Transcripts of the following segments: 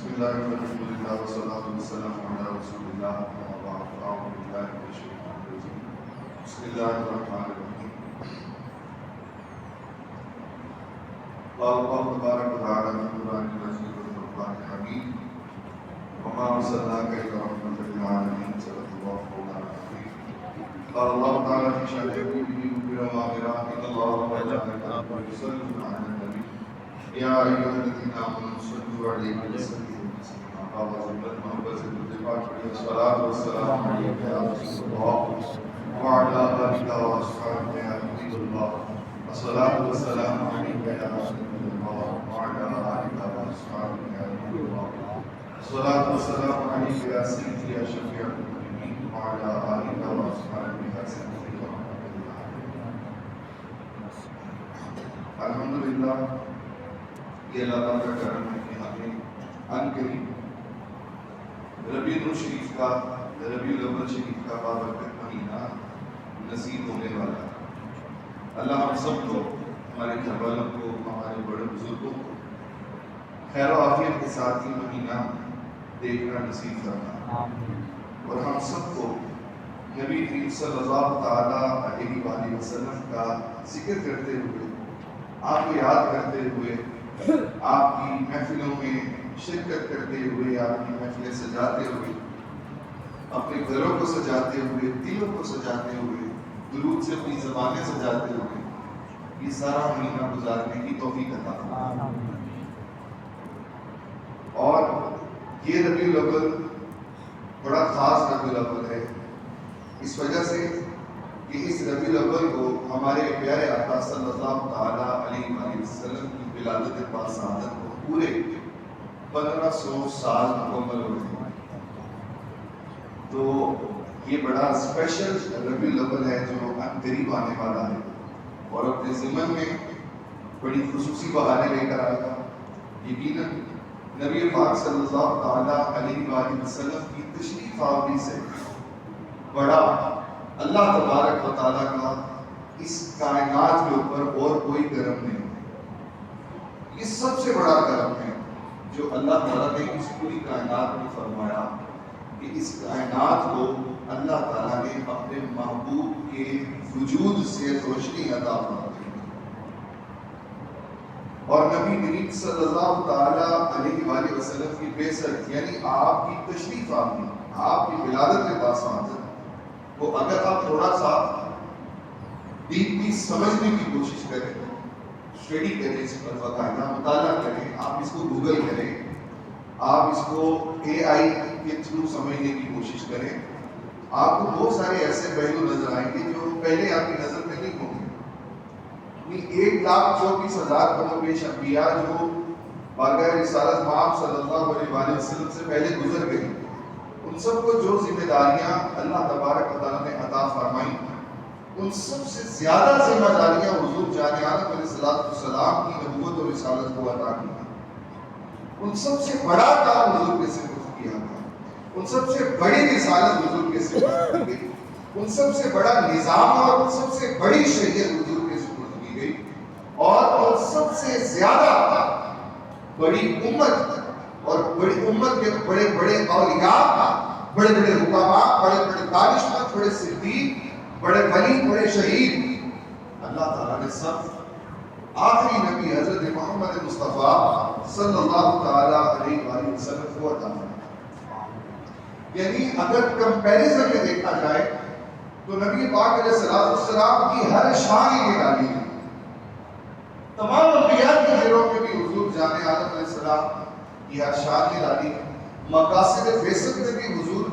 بسم اللہ والحمد للہ والصلاة والسلام علی رسول اللہ اما بعد فاعوذ باللہ من الشیطان الرجیم بسم اللہ الرحمن الرحیم قال اللہ تبارک و تعالی فی القرآن المجید والفرقان الحمید وما ارسلناک الا رحمۃ للعالمین صدق اللہ مولانا العظیم قال اللہ تعالی فی شأن عباده مبشرا ونذیرا ان اللہ وملائکته یصلون علی النبی یا ایھا الذین آمنوا صلوا علیہ وسلموا تسلیما آواز بلند محبت سے درود پاک پڑھیے الصلاۃ والسلام علیک یا رسول اللہ وعلی آلک واصحابہ یا حبیب اللہ الصلاۃ والسلام علیک یا رسول اللہ وعلی آلک واصحابہ یا حبیب اللہ الصلاۃ والسلام علیک یا سیدی یا شفیع المذنبین وعلی آلک واصحابہ یا سیدی رحمۃ اللہ الحمدللہ یہ اللہ تعالیٰ کا کرم ہے کہ ہمیں ان قریب ربیع الشریف کا ربیع الاول شریف کا بابرکت مہینہ نصیب ہونے والا ہے۔ اللہ ہم سب کو، ہمارے گھر والوں کو، ہمارے بڑے بزرگوں کو خیر و عافیت کے ساتھ یہ مہینہ دیکھنا نصیب کرنا اور ہم سب کو نبی کریم صلی اللہ تعالیٰ علیہ وآلہ وسلم کا ذکر کرتے ہوئے، آپ کو یاد کرتے ہوئے، آپ کی محفلوں میں شرکت کرتے ہوئے، آپ کی محفلیں سجاتے ہوئے، اپنے گھروں کو سجاتے ہوئے، دلوں کو سجاتے ہوئے، درود سے اپنی زبانیں سجاتے ہوئے یہ سارا مہینہ گزارنے کی توفیق عطا فرمائے۔ اور یہ ربیع الاول بڑا خاص ربیع الاول ہے اس وجہ سے کہ اس ربیع الاول کو ہمارے پیارے آقا صلی اللہ تعالیٰ علیہ وآلہ وسلم کی ولادت پاسعادت کو پورے 1500 سال مکمل ہو رہے ہیں۔ تو یہ بڑا اسپیشل ربیع الاول ہے جو ان قریب آنے والا ہے اور اپنے ضمن میں بڑی خصوصی بہاریں لے کر آئے گا۔ یقیناً نبی پاک صلی اللہ تعالیٰ علیہ وآلہ وسلم کی تشریف آوری سے بڑا اللہ تبارک و تعالیٰ کا اس کائنات کے اوپر اور کوئی کرم نہیں۔ یہ سب سے بڑا کرم ہے جو اللہ تعالیٰ نے اس پوری کائنات میں فرمایا کہ اس کائنات کو اللہ تعالیٰ نے اپنے محبوب کے وجود سے روشنی عطا فرمائی اور نبی کریم صلی اللہ تعالیٰ علیہ وآلہ وسلم کی بعثت یعنی آپ کی تشریف آوری، آپ کی ولادت پاسعادت کو اگر آپ تھوڑا سا ڈیپلی سمجھنے کی کوشش کریں، اسٹڈی کریں، اس پر باقاعدہ مطالعہ کریں، آپ اس کو گوگل کریں، آپ اس کو اے آئی کے تھرو سمجھنے کی کوشش کریں، آپ کو بہت سارے ایسے پہلو نظر آئیں گے جو پہلے آپ کی نظر میں نہیں ہوں گے۔ 1,24,000 کم و بیش انبیاء جو بارگاہ رسالت مآب صلی اللہ علیہ وآلہ وسلم سے پہلے گزر گئے، ان سب کو جو ذمہ داریاں اللہ تبارک و تعالیٰ نے عطا فرمائی، ان سب سے زیادہ ذمہ داریاں حضور جان عالم علیہ السلام کی نبوت اور رسالت کو عطا کی۔ ان سب سے بڑا کام حضور کے سپرد کیا گیا، ان سب سے بڑی رسالت حضور کے سپرد کی گئی، ان سب سے بڑا نظام اور ان سب سے بڑی شریعت حضور کے سپرد کی گئی اور ان سب سے زیادہ بڑی امت اور بڑی امت کے بڑے بڑے اولیاء، بڑے بڑے حکماء، بڑے بڑے دانشمند، بڑے صدیق، بڑے ولی، بڑے شہید، اللہ تعالیٰ نے سب آخری نبی حضرت محمد مصطفیٰ صلی اللہ تعالیٰ علیہ وآلہ وسلم کو عطا فرمایا۔ یعنی اگر کمپیریزن میں دیکھا جائے تو نبی پاک علیہ السلام کی ہر شان ہی نکالی ہے۔ تمام انبیاء کے گھروں میں بھی حضور جان عالم علیہ السلام کی ہر شان نرالی ہے۔ مقاصد بعثت میں بھی حضور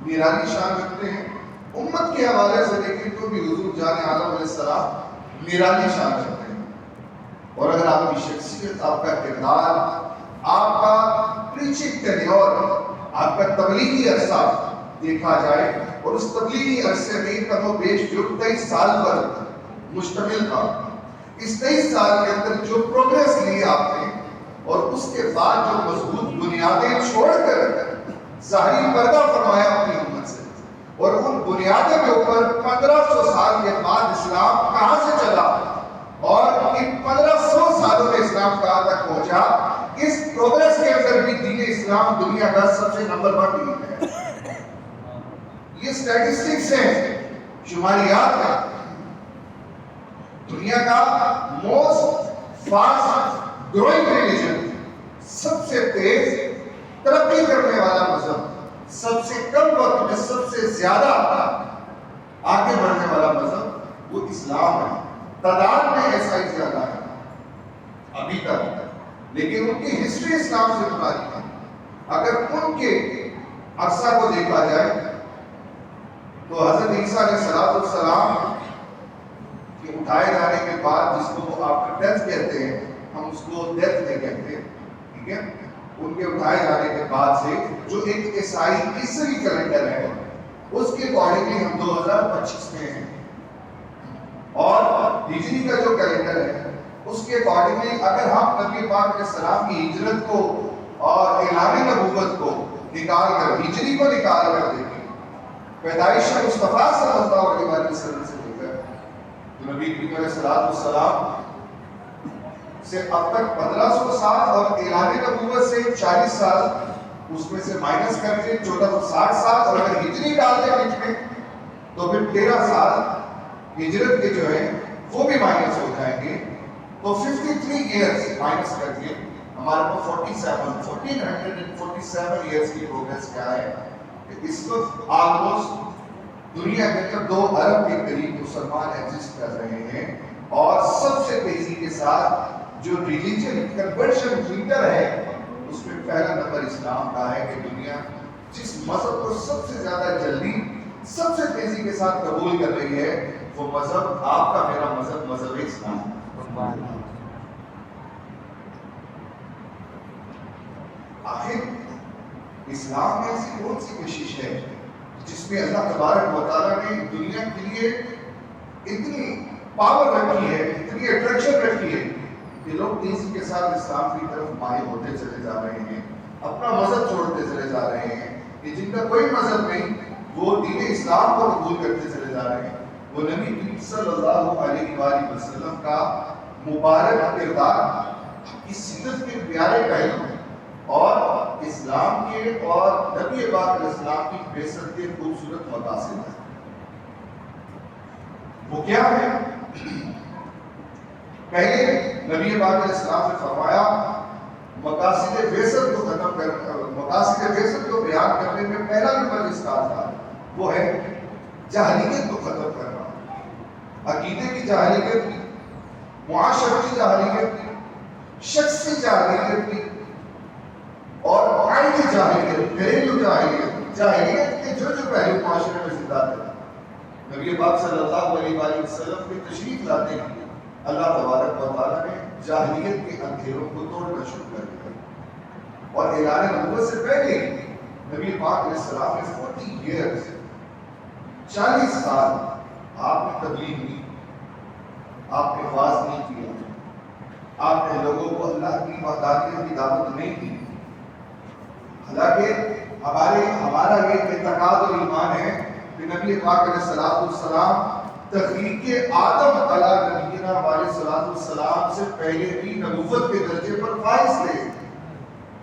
نرالی شان رکھتے ہیں۔ امت کے حوالے سے دیکھیں تو بھی حضور جان عالم علیہ السلام نرالی شان رکھتے ہیں۔ اور اگر آپ کی شخصیت، آپ کا کردار، آپ کا پریچنگ ٹینیور، آپ کا تبلیغی عرصہ دیکھا جائے اور اس تبلیغی عرصے میں کم و بیش جو 23 سال پر مشتمل تھا، اس 23 سال کے اندر جو پروگریس لی آپ نے اور اس کے بعد جو مضبوط بنیادیں چھوڑ کر ظاہری پردہ فرمایا اپنی امت سے، اور ان بنیادوں کے اوپر 1500 سال کے بعد اسلام کہاں سے چلا اور ان 1500 سالوں میں اسلام کہاں تک پہنچا، اس پروگریس کے اندر کبھی دین اسلام دنیا کا سب سے نمبر 1 دین ہے. یہ اسٹیٹسٹکس ہیں، شماریات ہیں. دنیا کا موسٹ فاسٹ گروئنگ ریلیجن، سب سے تیز ترقی کرنے والا مذہب، سب سے کم وقت میں سب سے زیادہ آگے بڑھنے والا مذہب وہ اسلام ہے. تعداد میں ایسا ہی زیادہ ہے ابھی تک، لیکن ان کی ہسٹری اسلام سے متعلق ہے. اگر ان کے عرصہ کو دیکھا جائے تو حضرت عیسیٰ علیہ السلام کے اٹھائے جانے کے بعد، جس کو وہ آپ ڈیتھ کہتے ہیں، ہم اس کو ڈیتھ نہیں کہتے، ٹھیک ہے، ان کے اٹھائے جانے کے بعد سے جو ایک عیسائی عیسوی کیلنڈر ہے اس کے اکارڈنگلی ہم 2025 میں ہیں، اور ہجری کا جو کیلنڈر ہے اس کے اکارڈنگلی اگر ہم نبی پاک علیہ السلام کی ہجرت کو اور اعلان نبوت کو نکال کر، ہجری کو نکال کر دیکھیں، پیدائش مصطفیٰ صلی اللہ علیہ وسلم سے لے کر تو نبی کریم علیہ السلام سے اب تک 1500 سال اور اعلان نبوت سے 40 سال، اس میں سے مائنس کر کے 1460 سال، اور اگر ہجری ڈال دیں بیچ میں تو پھر 13 سال ہجرت کے جو ہے وہ بھی مائنس ہو جائیں گے. تو 53 ایئرز مائنس کر کے ہمارے کو 1447 ایئرز کی پروگریس کیا ہے کہ اس وقت آلموسٹ دنیا کے اندر 2 ارب کے قریب مسلمان ایگزسٹ کر رہے ہیں، اور سب سے تیزی کے ساتھ جو ریلیجن کنورشن لیڈر ہے اس میں پہلا نمبر اسلام کا ہے کہ دنیا جس مذہب کو سب سے زیادہ جلدی سب سے تیزی کے ساتھ قبول کر رہی ہے وہ مذہب آپ کا میرا مذہب، مذہب اسلام. آخر اسلام میں ایسی کون سی کوشش ہے جس میں اللہ تبارک و تعالیٰ نے دنیا کے لیے اتنی پاور رکھی ہے، اتنی اٹریکشن رکھی ہے کہ لوگ تیزی کے ساتھ اسلام کی طرف مائل ہوتے چلے جا رہے ہیں، اپنا مذہب چھوڑتے چلے جا رہے ہیں، کہ جن کا کوئی مذہب نہیں وہ دین اسلام کو قبول کرتے چلے جا رہے ہیں. وہ نبی کریم صلی اللہ علیہ وآلہ وسلم کا مبارک کردار، اس سیرت کے پیارے پہلو اور اسلام کے اور نبی پاک علیہ السلام کی بعثت کے خوبصورت مقاصد ہیں. وہ کیا ہے؟ پہلے نبی پاک علیہ السلام نے فرمایا مقاصد بعثت کو ختم کر، مقاصد بعثت کو بیان کرنے میں پہلا نمبر جس کا تھا وہ ہے جاہلیت کو ختم کرنا. عقیدے کی جاہلیت کی، معاشرتی جاہلیت کی، شخصی جاہلیت کی، اور آئینی جاہلیت، گھریلو جاہلیت، جاہلیت کے جو پہلو معاشرے میں زندہ تھے. نبی پاک صلی اللہ علیہ وآلہ وسلم کی تشریف لاتے ہیں اللہ تبارک و تعالیٰ نے جاہلیت کے اندھیروں کو توڑنا شروع کر دیا، اور اعلان نبوت سے پہلے نبی پاک علیہ السلام نے 40 ایئرز 40 سال آپ نے تبلیغ نہیں، آپ نے واعظ نہیں کیا، آپ نے لوگوں کو اللہ کی وحدانیت کی دعوت نہیں دی. حالانکہ ہمارا یہ اعتقاد اور ایمان ہے کہ نبی پاک علیہ السلام تخلیق آدم علیہ نبینا علیہ السلام سے پہلے بھی نبوت کے درجے پر فائز تھے.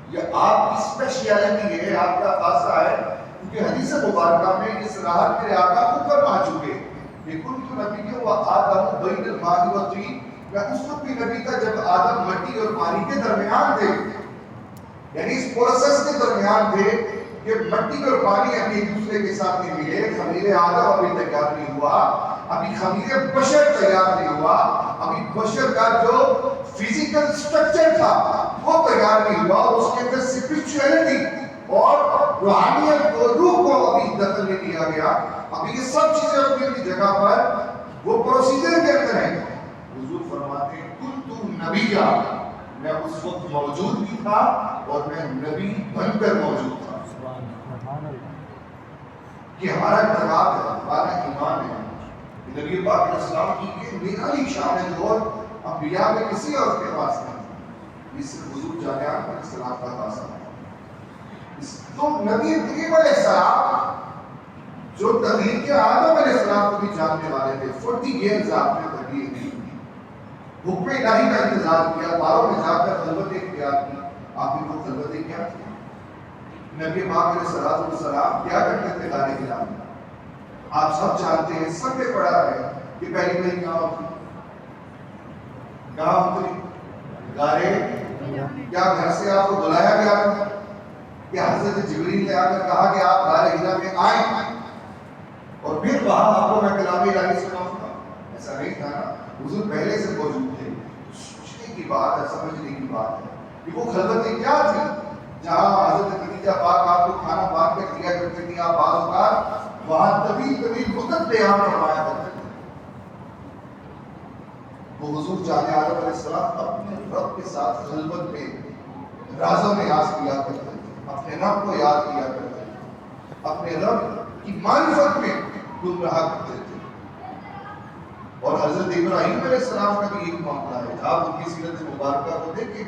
یہ آپ کی اسپیشیلٹی ہے، آپ کا خاصہ ہے، کیونکہ حدیث مبارکہ میں اس راحت کے آقا خود فرما چکے کہ کنت نبی و آدم بین الماء والطین، میں اس وقت بھی نبی تھا جب آدم مٹی اور پانی کے درمیان تھے، یعنی اس پروسیس کے درمیان تھے کہ مٹی اور پانی ابھی ایک دوسرے کے ساتھ نہیں ملے، خمیر آدم ابھی تیار نہیں ہوا، ابھی خمیر بشر تیار نہیں ہوا، ابھی بشر کا جو فزیکل سٹرکچر تھا وہ تیار نہیں ہوا، اور اس کے اندر اسپرچولیٹی اور روحانیت کو، روح کو ابھی دخل نہیں دیا گیا. ابھی یہ سب چیزیں اپنی اپنی جگہ پر وہ پروسیجر کے اندر ہیں. حضور فرماتے ہیں کنت نبیّا، میں اس وقت موجود بھی تھا اور میں نبی بن کر موجود تھا. یہ ہمارا اعتقاد ہے، ہمارا ایمان ہے. نبی پاک علیہ السلام کی یہ نرالی شان ہے جو انبیاء میں کسی اور کے پاس نہیں، اس سے حضور جامعہ علیہ السلام کا خاصہ ہے. تو نبی کریم علیہ السلام جو تخلیق آدم علیہ السلام کو بھی جاننے والے تھے، 40 ایئرز آپ نے تبلیغ دی، حکم الہی کا انتظار کیا، باہروں میں جا کر خلوت اختیار کی، آخر وہ خلوتیں کیا تھی؟ نبی پاک علیہ الصلوۃ والسلام کیا کرتے تھے غار حرا میں؟ آپ سب جانتے ہیں، سب نے پڑھا ہے کہ پہلی پہلی کہاں ہوتی؟ کہاں ہوتی؟ غارے کیا گھر سے آپ کو بلایا گیا تھا کہ حضرت جبریل نے آ کر کہا کہ آپ غار حرا میں آئیں اور پھر وہاں آپ کو میں کلام الہی سناؤں گا؟ ایسا نہیں تھا نا، حضور پہلے سے موجود تھے۔ سوچنے کی بات ہے، سمجھنے کی بات ہے کہ وہ خلوتیں کیا تھی جہاں حضرت خدیجہ پاک آپ کو کھانا پاک کر دیا کرتی تھی، آپ بعض اوقات وہاں طویل وقت قیام فرمایا کرتے تھے۔ وہ حضور جان عالم علیہ السلام اپنے رب کے ساتھ خلوت میں رازوں میں یاد کیا کرتے تھے، اپنے رب کو یاد کیا کرتے تھے، اپنے رب کی معرفت میں گم رہا کرتے تھے۔ اور حضرت ابراہیم علیہ السلام کا بھی ایک معاملہ ہے، آپ ان کی سیرت مبارکہ کو دیکھیں،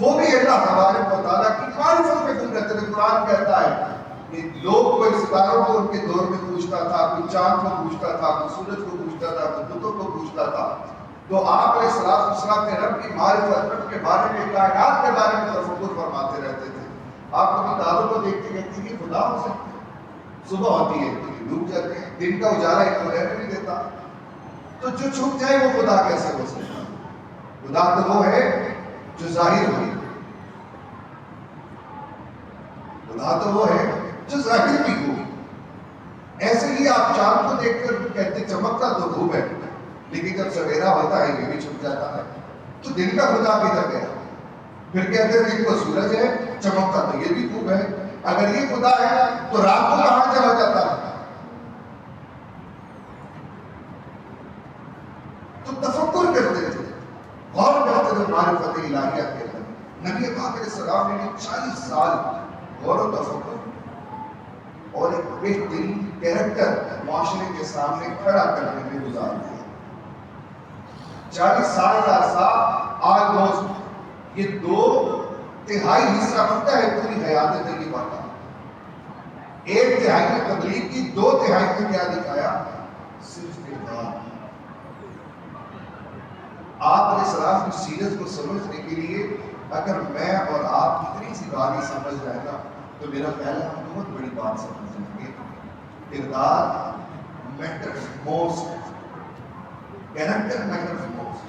وہ بھی اللہ تبارک و تعالیٰ کی معرفت میں گم رہتے تھے۔ قرآن کہتا ہے کہ لوگ کوئی ستاروں کو ان کے دور میں پوچھتا تھا، کوئی چاند کو پوچھتا تھا، کوئی سورج کو پوچھتا تھا، کوئی بتوں کو پوچھتا تھا، تو آپ علیہ السلام نے رب کی معرفت، رب کے بارے میں، کائنات کے بارے میں تفکر فرماتے رہتے تھے۔ آپ کبھی تاروں کو دیکھتے کہتے ہیں کہ خدا ہو سکتا ہے، صبح ہوتی ہے تو ڈوب جاتے ہیں، دن کا اجالا ایک کو رہنے نہیں دیتا، تو جو چھپ جائے وہ خدا کیسے ہو سکتا ہے؟ خدا تو وہ ہے جو ظاہر ہوئی، خدا تو وہ ہے جو ظاہر بھی ہو۔ ایسے ہی آپ چاند کو دیکھ کر کہتے چمکتا تو خوب ہے، لیکن جب سویرا ہوتا ہے یہ بھی چھپ جاتا ہے، تو دن کا خدا کدھر گیا؟ پھر کہتے ہیں کہ وہ سورج ہے، چمکتا تو یہ بھی خوب ہے، اگر یہ خدا ہے تو رات کو کہاں چلا جاتا ہے؟ تو تفکر کرتے تھے، غور کرتے تھے معرفت الہیہ کے اندر۔ نبی پاک علیہ السلام نے 40 سال غور و تفکر اور ایک بہترین کیریکٹر معاشرے کے سامنے کھڑا کرنے میں گزار دیا۔ 40 سال کا عرصہ آلموسٹ یہ 2/3 حصہ بنتا ہے پوری حیات طیبہ کا۔ 1/3 میں تبلیغ کی، 2/3 میں کیا دکھایا؟ صرف کردار۔ آپ علیہ السلام کی سیرت کو سمجھنے کے لیے اگر میں اور آپ اتنی سی بات ہی سمجھ جائے گا تو میرا خیال ہے ہم بہت بڑی بات سمجھ جائیں گے۔ کردار matter most, character matter most.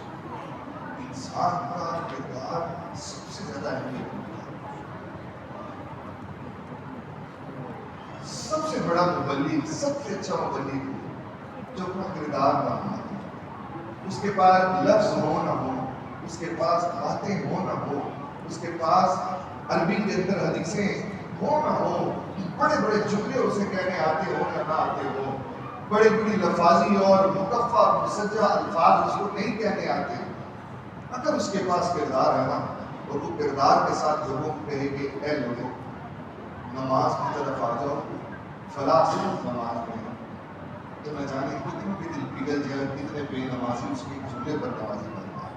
انسان کا کردار سب سے زیادہ اہمیت ہوتا ہے۔ سب سے بڑا مبلغ، سب سے اچھا مبلغ جو اپنا کردار نہ ہو، اس کے پاس لفظ ہو نہ ہو، اس کے پاس باتیں ہو نہ ہو، اس کے پاس عربی کے اندر حدیثیں ہو نہ ہو، بڑے بڑے جملے اسے کہنے آتے ہو یا نہ آتے ہو، بڑی بڑی لفاظی اور مکفہ مسجع الفاظ اس کو نہیں کہنے آتے، اگر اس کے پاس کردار ہے نا، اور وہ کردار کے ساتھ لوگوں کو کہے کہ اے لوگوں نماز کی طرف آ جاؤ، فلاں صرف نماز میں، تو نہ جانے کتنوں کے دل پگھل جائے، کتنے بے نمازی اس کے جملے پر نمازی بن جائے۔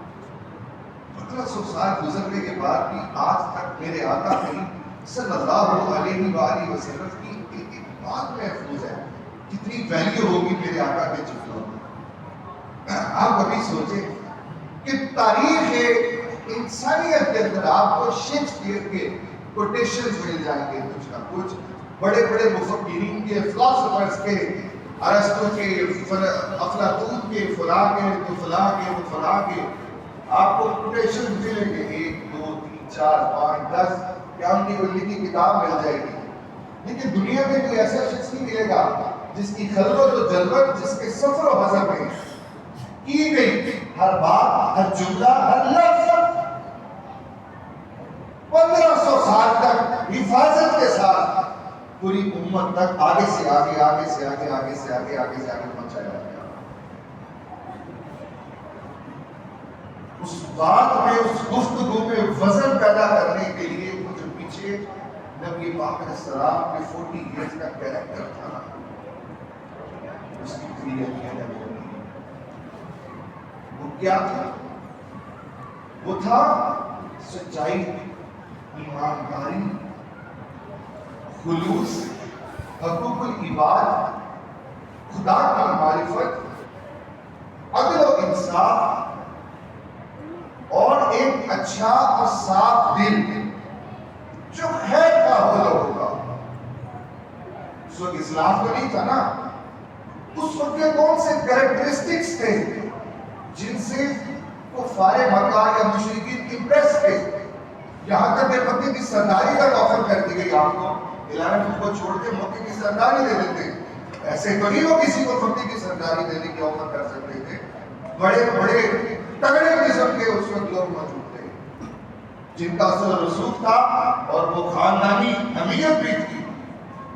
1500 سال گزرنے کے بعد بھی آج تک میرے آقا کریم صلی اللہ علیہ وآلہ وسلم کی ایک ایک بات محفوظ ہے۔ کتنی ویلیو ہوگی میرے آقا کے جملوں میں۔ آپ کبھی سوچیں کہ تاریخ انسانیت کے اندر آپ کو شیکسپیئر کے کوٹیشنز مل جائیں گے، کچھ نہ کچھ بڑے بڑے مفکرین کے، فلاسفرز کے، ارسطو کے، افلاطون کے، فلاں کے، تو فلاں کے، وہ فلاں کے، آپ کو کوٹیشن ملیں گے 1 2 3 4 5 10، کیا ان کی کوئی لکھی کتاب مل جائے گی۔ لیکن دنیا میں کوئی ایسا شخص نہیں ملے گا جس کی خلوت و جلوت، جس کے سفر و حضر میں کی گئی ہر بات، ہر جملہ، ہر لفظ 1500 سال تک حفاظت کے ساتھ پوری امت تک آگے سے آگے، آگے سے آگے، آگے سے آگے، آگے سے آگے پہنچایا گیا۔ اس بات میں، اس گفتگو میں وزن پیدا کرنے کے لیے وہ جو پیچھے نبی پاک علیہ السلام کے 40 ایئرز کا کیریکٹر تھا نا، اس کی کریئت ہے وہ کیا تھا؟ وہ تھا سچائی، ایمانداری، خلوص، حقوق العباد، خدا کی معرفت، عدل و انصاف اور ایک اچھا اور صاف دل جو خیر کا ہو لوگوں کا. اس وقت اسلام تو نہیں تھا نا. اس وقت کے کون سے کریکٹرسٹکس تھے جن سے کفار مکہ یا مشرکین امپریس تھے؟ یہاں تک کہ مکے کی سرداری کا آفر کر دی گئی. آپ کو اعلان کو چھوڑ کے مکے کی سرداری دے دیتے. ایسے تو نہیں وہ کسی کو مکے کی سرداری دینے کی آفر کر سکتے تھے. بڑے بڑے تگڑے قسم کے اس وقت لوگ موجود تھے جن کا اصل رسوخ تھا اور وہ خاندانی حمیت بھی تھی.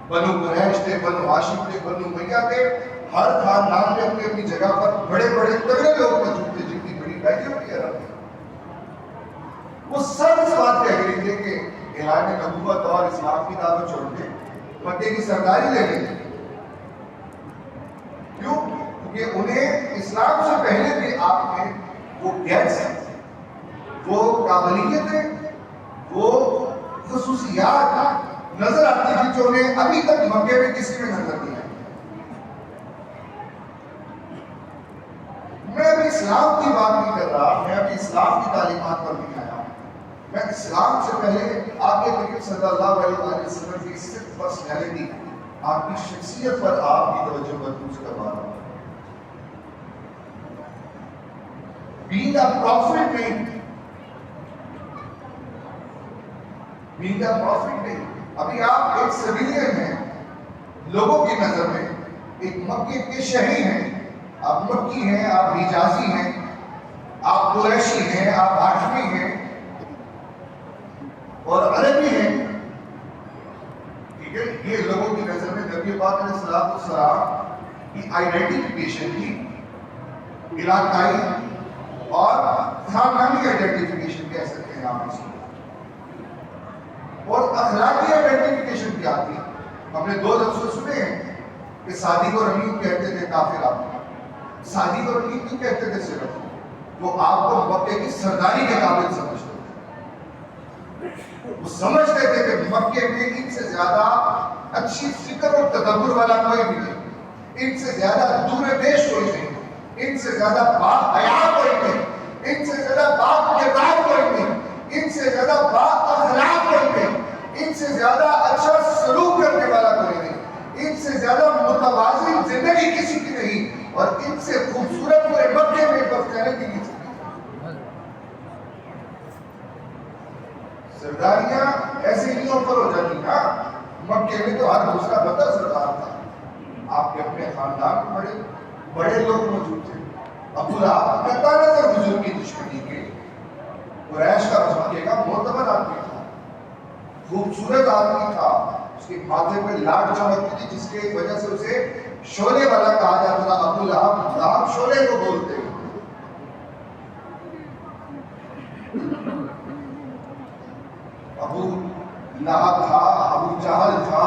بنو قریش تھے, بنو ہاشم تھے, بنو امیہ تھے. ہر خاندان میں اپنی اپنی جگہ پر بڑے بڑے تگڑے لوگ موجود تھے جن کی بڑی ویلیو بھی ہے. وہ سب اس بات پہ اگری تھے کہ اعلان نبوت اور اسلام کی دعوت چھوڑ کے مکے کی سرداری لے لیں. کیوں؟ کیونکہ انہیں اسلام سے پہلے بھی آپ میں وہ گیٹس ہیں, وہ قابلیتیں, وہ خصوصیات نظر آتی تھی جو انہیں ابھی تک مکے میں کسی میں نظر نہیں آئی. میں ابھی اسلام کی بات نہیں کر رہا, میں ابھی اسلام کی تعلیمات پر نہیں آیا. میں اسلام سے پہلے آپ کے نبی صلی اللہ علیہ وسلم کی صرف پرسنالٹی, آپ کی شخصیت پر آپ کی توجہ مرکوز کروا رہا ہوں. being a prophet نہیں, being a prophet نہیں. ابھی آپ ایک سویلین ہیں لوگوں کی نظر میں, ایک مکے کے شہری ہیں. آپ مکی ہیں, آپ حجازی ہیں, آپ قریشی ہیں, آپ ہاشمی ہیں اور عربی ہیں. ٹھیک ہے, یہ لوگوں کی نظر میں نبی پاک علیہ السلام کی آئیڈینٹیفیکیشن تھی, علاقائی اور خاندانی آئیڈینٹیفیکیشن کہہ سکتے ہیں آپ اس کو, اور اخلاقی آئیڈینٹیفیکیشن کیا تھی. ہم نے دو لفظ سنے ہیں کہ صادق اور امین کہتے تھے کافر. آپ صادق اور امین کیوں کہتے تھے؟ صرف وہ آپ کو مکے کی سرداری کے قابل سمجھتے تھے. وہ سمجھتے تھے کہ مکے میں ان سے زیادہ اچھی فکر اور تدبر والا کوئی بھی نہیں, ان سے زیادہ دور دیش کوئی نہیں, ان سے زیادہ باحیا کوئی نہیں, ان سے زیادہ باکردار کوئی نہیں, ان سے زیادہ بااخلاق کوئی نہیں, ان سے زیادہ اچھا سلوک کرنے والا کوئی نہیں, ان سے زیادہ متوازن زندگی کسی کی نہیں, اور ان سے خوبصورت پورے مکے میں پرسنالٹی کی کسی کی. سرداریاں ایسے نہیں اوپر ہو جاتی نا. مکے میں تو ہر دوسرا بندہ سردار تھا. آپ کے اپنے خاندان میں بڑے بڑے لوگ موجود تھے. ابو لہب کرتا نظر حضور کی دشمنی کے, قریش کا مکے کا معتبر آدمی تھا, خوبصورت آدمی تھا. اس کے ماتھے پہ لاٹ چمکتی تھی جس کی وجہ سے اسے شولے والا کہا جاتا تھا. ابو لہب, لہب شولے کو بولتے ہیں. ابو لہب تھا, ابو جہل تھا,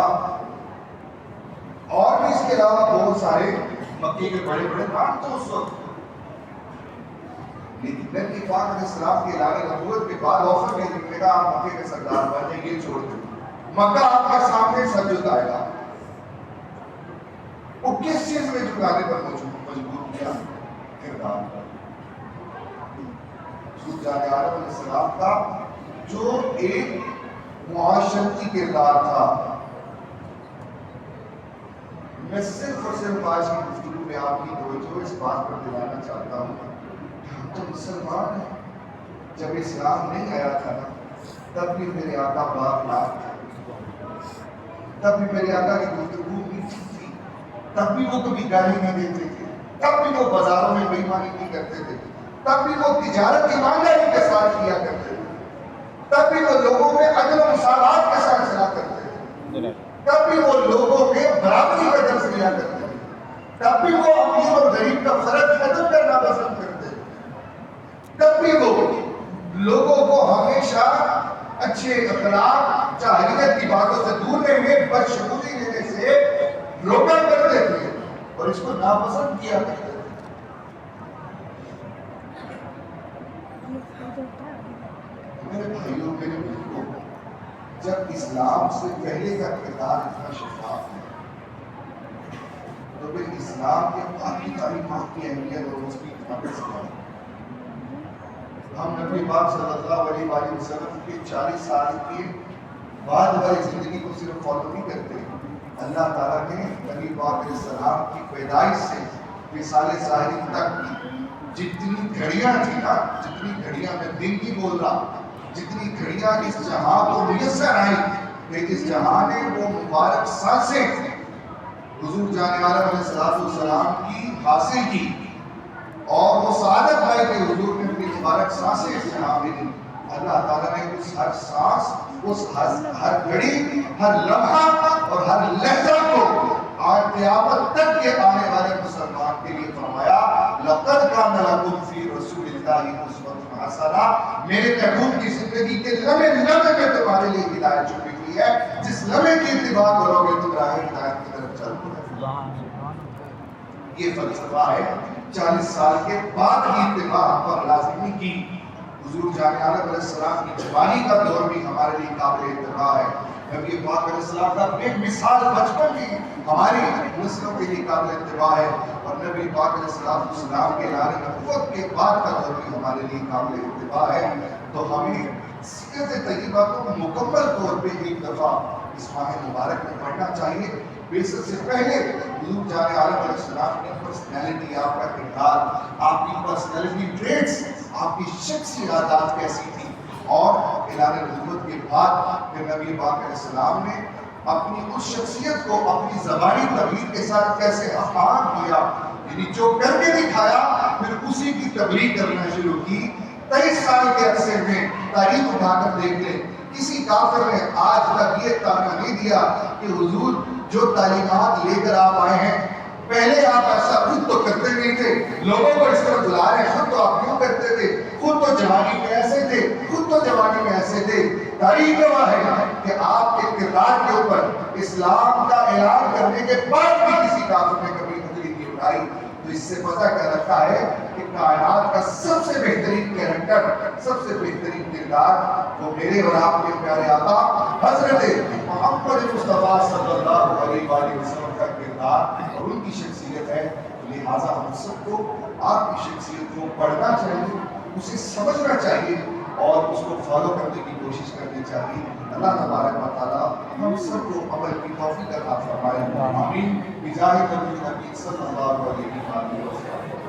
اور بھی اس کے علاوہ بہت سارے مکے کے بڑے بڑے نام تھے اس وقت. لیکن نبی پاک علیہ السلام کے اعلان نبوت کے بعد آفر میں نے کہا آپ مکے کے سردار بن جائیں, یہ چھوڑ دیں, مکہ آپ کے سامنے سر جھکائے گا. وہ کس چیز میں جھکانے پر مجبور کیا؟ کردار پر. جان عالم علیہ السلام کا جو ایک معاشرتی کردار تھا. میں صرف اور صرف آج کی گفتگو میں آپ کی توجہ اس بات پر دلانا چاہتا ہوں, ہم تو مسلمان ہیں. جب اسلام نہیں آیا تھا نا, تب بھی میرے آقا بااخلاق تھے, تب بھی میرے آقا کی گفتگو میٹھی تھی, تب بھی وہ کبھی گالی نہیں دیتے تھے, تب بھی وہ بازاروں میں بے ایمانی نہیں کرتے تھے, تب بھی وہ تجارت ایمانداری کے ساتھ کیا کرتے تھے, تب بھی وہ لوگوں میں عدل و مساوات کے ساتھ چلا کرتے تھے, تب بھی وہ لوگوں میں برابری کا درس دیا کرتے تھے, تب بھی وہ امیر اور غریب کا فرق ختم کرنا پسند کرتے تھے, تب بھی وہ لوگوں کو ہمیشہ اچھے اخلاق, جاہلیت کی باتوں سے دور رہنے, بدشگونی لینے سے روکا کرتے تھے اور اس کو ناپسند کیا کرتے تھے. میرے بھائیوں, میرے بزرگوں, جب اسلام سے پہلے کا کردار اتنا شفاف ہے تو پھر اسلام کے باقی تعلیمات کی اہمیت اور اس کی اتنا کس ہے. ہم نبی پاک صلی اللہ علیہ وآلہ وسلم کے 40 سال کی بعد والی زندگی کو صرف فالو نہیں کرتے. اللہ تعالیٰ نے نبی پاک علیہ السلام کی پیدائش سے مثال ظاہری تک جتنی گھڑیاں تھیں نا، جتنی گھڑیاں میں دن کی بول رہا، جتنی گھڑیاں اس جہاں کو میسر آئی کہ اس جہاں نے وہ مبارک سانسیں حضور جان عالم علیہ السلام کی حاصل کی، اور وہ سعادت پائی کہ حضور نے اپنی مبارک سانسیں اس جہاں میں دی. اللہ تعالیٰ نے اس ہر سانس، اس ہر گھڑی، ہر لمحہ اور ہر لہجہ کو آج قیامت تک کے آنے والے مسلمان کے لیے فرمایا لَقَدْ كَانَ لَكُمْ فِي رَسُولِ اللَّهِ أُسْوَةٌ حَسَنَةٌ. میرے محبوب کی زندگی کے لمحے لمحے میں تمہارے لیے ہدایت چھپی ہوئی ہے، جس لمحے کی اتباع کرو گے تم راہ ہدایت کی طرف چل پڑو. یہ فلسفہ ہے 40 سال کے بعد کی اتباع پر لازمی کی. حضور جان عالم علیہ السلام کی جوانی کا دور بھی ہمارے لیے قابل اتباع ہے. نبی پاک علیہ السلام کا ایک مثال بچپن بھی ہماری نسلوں کے لیے قابل اتباع ہے، اور نبی پاک علیہ السلام کے اعلان نبوت کے بعد کا دور بھی ہمارے لیے قابل اتباع ہے. تو ہمیں سیرت طیبہ کو مکمل طور پہ ایک دفعہ اس ماہ مبارک میں پڑھنا چاہیے. بیسر سے پہلے حضور جان عالم علیہ السلام کی پرسنالٹی، آپ کا کردار، آپ کی پرسنالٹی ٹریٹس، آپ کی شخصی عادات کیسی تھی، اور اعلان نبوت کے بعد پھر نبی پاک علیہ السلام نے اپنی اس شخصیت کو اپنی زبانی تبلیغ کے ساتھ کیسے افہام کیا، یعنی جو کر کے دکھایا پھر اسی کی تبلیغ کرنا شروع کی. 23 سال کے عرصے میں تاریخ اٹھا کر دیکھ لیں، کسی کافر نے آج تک یہ تانا نہیں دیا کہ حضور جو تعلیمات لے کر آپ آئے ہیں، پہلے آپ ایسا خود تو کرتے نہیں تھے، لوگوں کو اس طرح بلا رہے ہیں، خود تو آپ کیوں کرتے تھے، خود تو جوانی میں ایسے تھے، خود تو جوانی میں ایسے تھے. تاریخ گواہ ہے کہ آپ کے کردار کے اوپر اسلام کا اعلان کرنے کے بعد بھی کسی کافر نے کبھی انگلی نہیں اٹھائی. تو اس سے پتہ کیا رکھا ہے کہ کائنات کا سب سے بہترین کیریکٹر، سب سے بہترین کردار وہ میرے اور آپ کے پیارے آقا حضرت محمد مصطفیٰ صلی اللہ علیہ وآلہ وسلم کا کردار اور ان کی شخصیت ہے. لہٰذا ہم سب کو آپ کی شخصیت کو پڑھنا چاہیے، اسے سمجھنا چاہیے اور اس کو فالو کرنے کی کوشش کرنی چاہیے. اللہ تبارک و تعالیٰ ہم سب کو عمل کی توفیق عطا فرمائے. آمین. بجاہ نبی صلی اللہ علیہ وسلم.